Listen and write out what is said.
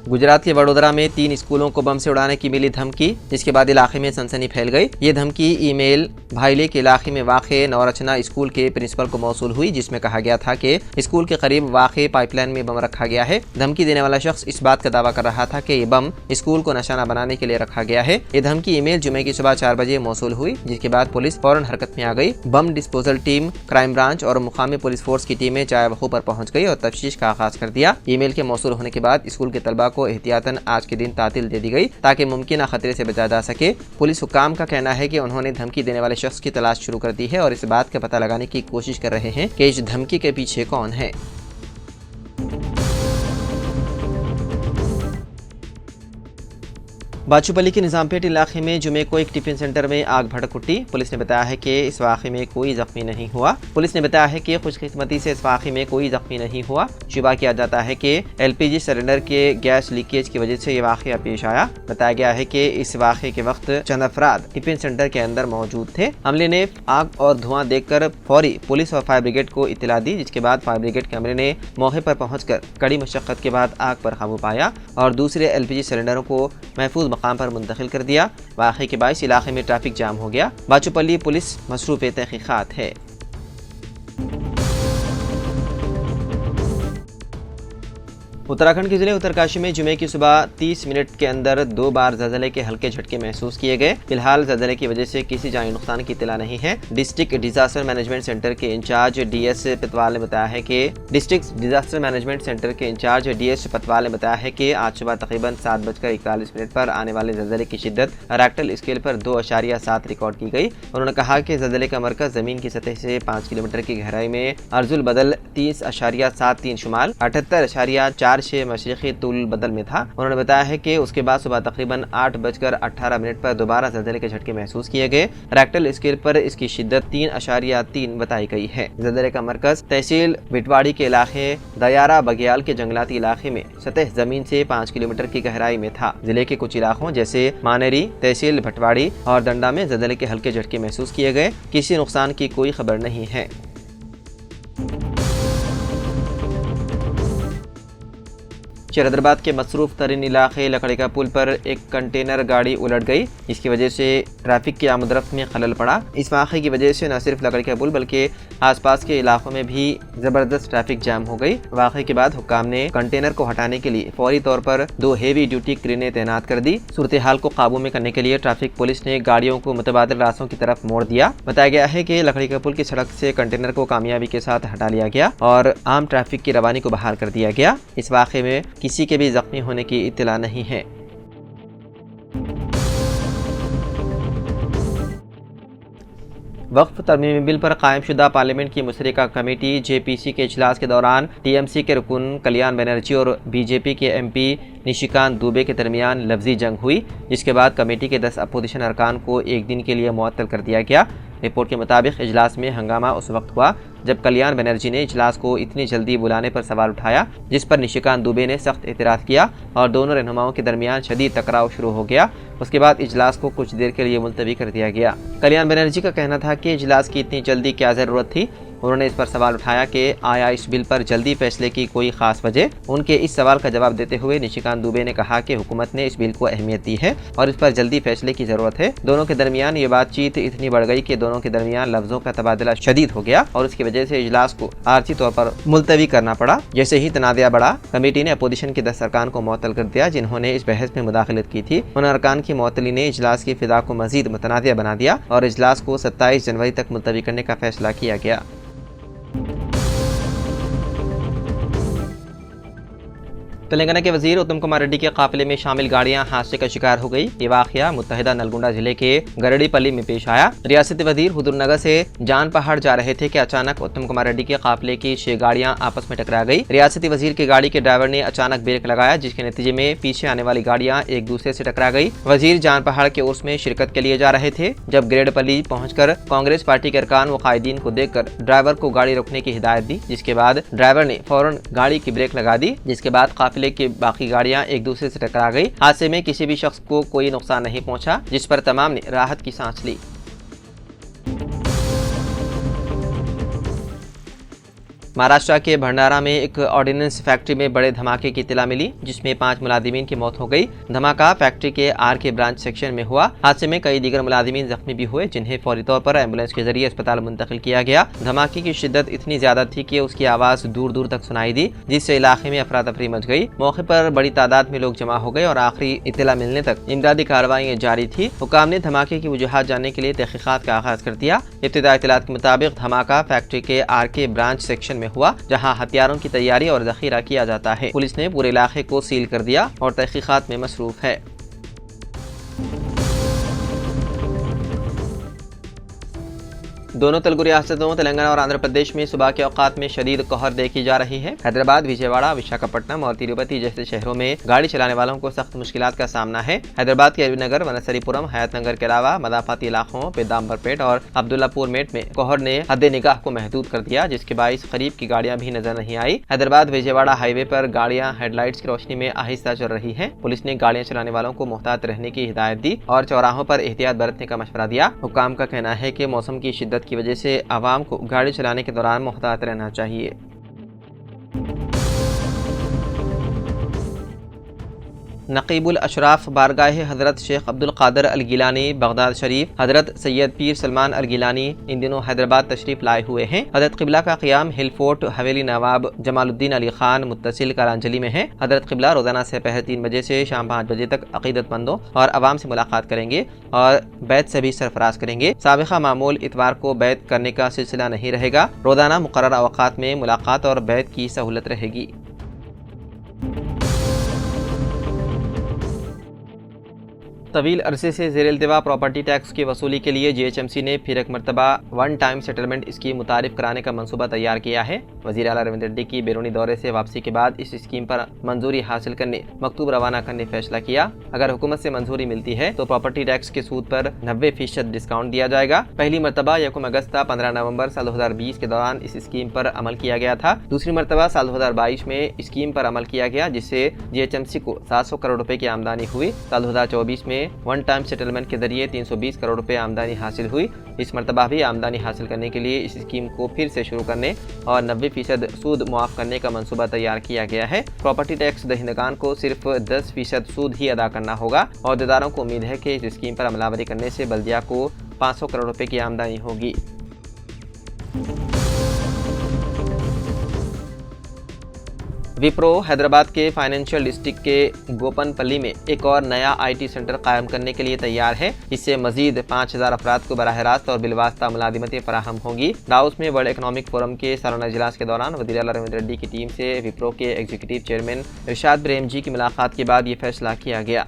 गुजरात के वडोदरा में 3 स्कूलों को बम से उड़ाने की मिली धमकी, जिसके बाद इलाके में सनसनी फैल गई। ये धमकी ईमेल भाईले के इलाके में वाक़े नवरचना स्कूल के प्रिंसिपल को मौसूल हुई, जिसमें कहा गया था कि स्कूल के करीब वाक़े पाइपलाइन में बम रखा गया है। धमकी देने वाला शख्स इस बात का दावा कर रहा था कि ये बम स्कूल को निशाना बनाने के लिए रखा गया है। ये धमकी ईमेल जुमे की सुबह 4 बजे मौसूल हुई, जिसके बाद पुलिस फौरन हरकत में आ गई। Bomb disposal team, crime branch और मुकामी पुलिस फोर्स की टीमें चाय वक़ू पर पहुंच गई और तफ्तीश का आगाज कर दिया। ईमेल के मौसूल होने के बाद स्कूल के तलबा को एहतियातन आज के दिन तातील दे दी गई ताकि मुमकिन खतरे से बचा जा सके। पुलिस हुक्काम का कहना है कि उन्होंने धमकी देने वाले शख्स की तलाश शुरू कर दी है और इस बात का पता लगाने की कोशिश कर रहे हैं कि इस धमकी के पीछे कौन है। बाचूपल्ली के निजामपेट इलाके में जुमे को एक टिफिन सेंटर में आग भड़क उठी। पुलिस ने बताया है कि इस वाक़े में कोई जख्मी नहीं हुआ। पुलिस ने बताया है कि खुशकिस्मती से इस वाक़े में कोई जख्मी नहीं हुआ। शुबा किया जाता है कि LPG सिलेंडर के गैस लीकेज की वजह से ये वाक़या पेश आया। बताया गया है कि इस वाक़े के वक्त चंद अफराद टिफिन सेंटर के अंदर मौजूद थे। हमले ने आग और धुआं देखकर फौरी पुलिस और फायर ब्रिगेड को इत्तला दी, जिसके बाद फायर ब्रिगेड के अमले ने मौके पर पहुंचकर कड़ी मशक्कत के बाद आग पर काबू पाया और दूसरे LPG सिलेंडरों को महफूज मकाम पर मुंतकिल कर दिया। वाक़े के बाइस इलाके में ट्रैफिक जाम हो गया। बाचूपल्ली पुलिस मसरूफ़ तहक़ीक़ात है। उत्तराखंड के जिले उत्तरकाशी में जुमे की सुबह 30 मिनट के अंदर 2 बार ज़लज़ले के हल्के झटके महसूस किए गए। फिलहाल ज़लज़ले की वजह से किसी जानी नुकसान की इत्तला नहीं है। डिस्ट्रिक्ट डिजास्टर मैनेजमेंट सेंटर के इंचार्ज DS पतवाल ने बताया है कि आज सुबह तकरीबन 7:41 पर आने वाले ज़लज़ले की शिद्दत रैक्टल स्केल पर 2.7 रिकॉर्ड की गई। उन्होंने कहा कि ज़लज़ले का मरकज़ ज़मीन की सतह से 5 किलोमीटर की गहराई में अर्जुल बदल 30.73 शुमाल 78.46 मशरिकी तुल बदल में था। उन्होंने बताया है कि उसके बाद सुबह तकरीबन 8:18 पर दोबारा ज़लज़ले के झटके महसूस किए गए। रैक्टल स्केल पर इसकी शिद्दत 3.3 बताई गई है। ज़लज़ले का मरकज तहसील बिटवाड़ी के इलाके दयारा बगियाल के जंगलाती इलाके में सतह जमीन से 5 किलोमीटर की गहराई में था। जिले के कुछ इलाकों जैसे मानेरी, तहसील भटवाड़ी और दंडा में ज़लज़ले के हल्के झटके महसूस किए गए। किसी नुकसान की कोई खबर नहीं है। शहरदाबाद के मसरूफ तरीन इलाके लकड़ी का पुल पर एक कंटेनर गाड़ी उलट गई, जिसकी वजह से ट्रैफिक की आमदरफ्त में खलल पड़ा। इस वाक़े की वजह से न सिर्फ लकड़ी का पुल बल्कि आसपास के इलाकों में भी ज़बरदस्त ट्रैफिक जाम हो गई। वाक़े के बाद हुक्काम ने कंटेनर को हटाने के लिए फौरी तौर पर 2 हेवी ड्यूटी क्रेनें तैनात कर दी। सूरत हाल को काबू में करने के लिए ट्रैफिक पुलिस ने गाड़ियों को मुतबादिल रास्तों की तरफ मोड़ दिया। बताया गया है कि लकड़ी का पुल की सड़क से कंटेनर को कामयाबी के साथ हटा लिया गया और आम ट्रैफिक की रवानी को बहाल कर दिया गया। इस वाक़े में किसी के भी जख्मी होने की इत्तला नहीं है। वक्फ तरमीमी बिल पर कायम शुदा पार्लियामेंट की मुशतरका कमेटी JPC के इजलास के दौरान TMC के रुकन कल्याण बनर्जी और BJP के MP निशिकांत दुबे के दरमियान लफ्जी जंग हुई, जिसके बाद कमेटी के 10 अपोजिशन अरकान को एक दिन के लिए मुअत्तल कर दिया गया। रिपोर्ट के मुताबिक इजलास में हंगामा उस वक्त हुआ जब कल्याण बनर्जी ने इजलास को इतनी जल्दी बुलाने पर सवाल उठाया, जिस पर निशिकांत दुबे ने सख्त एतराज़ किया और दोनों रहनुमाओं के दरमियान शदीद टकराव शुरू हो गया। उसके बाद इजलास को कुछ देर के लिए मुलतवी कर दिया गया। कल्याण बनर्जी का कहना था कि इजलास की इतनी जल्दी क्या ज़रूरत थी। उन्होंने इस पर सवाल उठाया कि आया इस बिल पर जल्दी फैसले की कोई खास वजह। उनके इस सवाल का जवाब देते हुए निशिकांत दुबे ने कहा कि हुकूमत ने इस बिल को अहमियत दी है और इस पर जल्दी फैसले की जरूरत है। दोनों के दरमियान ये बातचीत इतनी बढ़ गई कि दोनों के दरमियान लफ्जों का तबादला शदीद हो गया और उसकी वजह से इजलास को आर्जी तौर पर मुलतवी करना पड़ा। जैसे ही तनाज़ा बढ़ा, कमेटी ने अपोजिशन के 10 अरकान को मुअत्तल कर दिया, जिन्होंने इस बहस में मुदाखलत की थी। उन अरकान की मुअत्तली ने इजलास की फिजा को मजीद मुतनाज़ा बना दिया और इजलास को 27 जनवरी तक मुलतवी करने का फैसला किया गया। तेलंगाना के वजीर उत्तम कुमार रेड्डी के काफिले में शामिल गाड़ियां हादसे का शिकार हो गई। ये वाकया मुत्तहिदा नलगुंडा जिले के गरड़ीपल्ली में पेश आया। रियासती वजीर हुजूरनगर से जान पहाड़ जा रहे थे कि अचानक उत्तम कुमार रेड्डी के काफिले की 6 गाड़ियां आपस में टकरा गई। रियासती वजीर की गाड़ी के ड्राइवर ने अचानक ब्रेक लगाया, जिसके नतीजे में पीछे आने वाली गाड़ियां एक दूसरे से टकरा गई। वजीर जान पहाड़ के उर्स में शिरकत के लिए जा रहे थे जब गिरडपल्ली पहुंचकर कांग्रेस पार्टी के अरकान व कायदीन को देखकर ड्राइवर को गाड़ी रोकने की हिदायत दी, जिसके बाद ड्राइवर ने फौरन गाड़ी की ब्रेक लगा दी, जिसके बाद काफिले मोहल्ले की बाकी गाड़ियां एक दूसरे से टकरा गई। हादसे में किसी भी शख्स को कोई नुकसान नहीं पहुंचा, जिस पर तमाम ने राहत की सांस ली। महाराष्ट्र के भंडारा में एक ऑर्डिनेंस फैक्ट्री में बड़े धमाके की इत्तला मिली, जिसमें 5 मुलाजिमीन की मौत हो गई। धमाका फैक्ट्री के आर ब्रांच सेक्शन में हुआ। हादसे में कई दीगर मुलाजिमीन जख्मी भी हुए, जिन्हें फौरी तौर पर एम्बुलेंस के जरिए अस्पताल मुंतकिल किया गया। धमाके की शिद्दत इतनी ज्यादा थी कि उसकी आवाज दूर दूर तक सुनाई दी, जिससे इलाके में अफरा तफरी मच गई। मौके पर बड़ी तादाद में लोग जमा हो गए और आखिरी इत्तला मिलने तक इमदादी कार्रवाई जारी थी। हुकाम ने धमाके की वजूहात जानने के लिए तहकीकात का आगाज कर दिया। इब्तिदाई इत्तलात के मुताबिक धमाका फैक्ट्री के आर ब्रांच सेक्शन में हुआ, जहां हथियारों की तैयारी और जखीरा किया जाता है। पुलिस ने पूरे इलाके को सील कर दिया और तहकीकात में मसरूफ है। दोनों तेलुगु रियासतों तेलंगाना और आंध्र प्रदेश में सुबह के औकात में शदीद कहर देखी जा रही है। हैदराबाद, विजयवाड़ा, विशाखापट्टनम और तिरुपति जैसे शहरों में गाड़ी चलाने वालों को सख्त मुश्किलात का सामना है। हैदराबाद के अरविनगर, वनसरीपुरम, हयातनगर के अलावा मदाफाती इलाकों पेदाम्बरपेट और अब्दुल्लापुर मेट में कहर ने हद निगाह को महदूद कर दिया, जिसके बाइस करीब की गाड़ियां भी नजर नहीं आई। हैदराबाद विजयवाड़ा हाईवे पर गाड़ियां हेडलाइट्स की रोशनी में आहिस्ता चल रही है। पुलिस ने गाड़ियां चलाने वालों को मुहतात रहने की हिदायत दी और चौराहों पर एहतियात बरतने का मशवरा दिया। हुकाम का कहना है कि मौसम की शिद्दत की वजह से आवाम को गाड़ी चलाने के दौरान मुहतात रहना चाहिए। नकीबुल अशराफ बारगाह हज़रत शेख अब्दुल कादिर अल गिलानी बगदाद शरीफ, हज़रत सैयद पीर सलमान अल गिलानी इन दिनों हैदराबाद तशरीफ लाए हुए हैं। हज़रत क़िबला का क़याम हिल फोर्ट हवेली नवाब जमालुद्दीन अली खान मुत्तसिल करांजली में है। हज़रत क़िबला रोज़ाना सहर 3 बजे से शाम 5 बजे तक अक़ीदतमंदों और अवाम से मुलाकात करेंगे और बैत से भी सरफराज करेंगे। साबिक़ा मामूल इतवार को बैत करने का सिलसिला नहीं रहेगा। रोज़ाना मुक़र्रर अवक़ात में मुलाकात और बैत की सहूलत रहेगी। तवील अरसे से ज़ेर इल्तिवा प्रॉपर्टी टैक्स की वसूली के लिए GHMC ने फिर एक मरतबा वन टाइम सेटलमेंट स्कीम मुतारिफ कराने का मंसूबा तैयार किया है। वज़ीर आला रविंद्र रेड्डी की बैरूनी दौरे से वापसी के बाद इस स्कीम पर मंजूरी हासिल करने मकतूब रवाना करने फैसला किया। अगर हुकूमत से मंजूरी मिलती है तो प्रॉपर्टी टैक्स के सूद पर 90% डिस्काउंट दिया जाएगा। पहली मरतबा 1 अगस्त 15 नवंबर साल 2020 के दौरान इस स्कीम पर अमल किया गया था। दूसरी मरतबा साल 2022 में स्कीम पर अमल किया गया, जिससे GHMC को 700 करोड़ रुपए की आमदनी हुई। साल 2024 में वन टाइम सेटलमेंट के जरिए 320 करोड़ रुपए आमदनी हासिल हुई। इस मरतबा भी आमदनी हासिल करने के लिए इस स्कीम को फिर से शुरू करने और 90% सूद मुआफ करने का मंसूबा तैयार किया गया है। प्रॉपर्टी टैक्स दहिंदगान को सिर्फ 10% सूद ही अदा करना होगा। अहदेदारों को उम्मीद है कि इस स्कीम पर अमलावरी करने से बल्दिया को 500 करोड़ रुपए की आमदनी होगी। विप्रो हैदराबाद के फाइनेंशियल डिस्ट्रिक्ट के गोपनपल्ली में एक और नया IT सेंटर कायम करने के लिए तैयार है। इससे मजीद 5000 अफराद को बराह रास्त और बिलवास्ता मुलाजिमतें फराहम होंगी। दावोस में वर्ल्ड इकनॉमिक फोरम के सालाना इजलास के दौरान वज़ीर आला रविंद्र रेड्डी की टीम से विप्रो के एग्जीक्यूटिव चेयरमैन इरशाद ब्रेमजी की मुलाकात के बाद ये फैसला किया गया।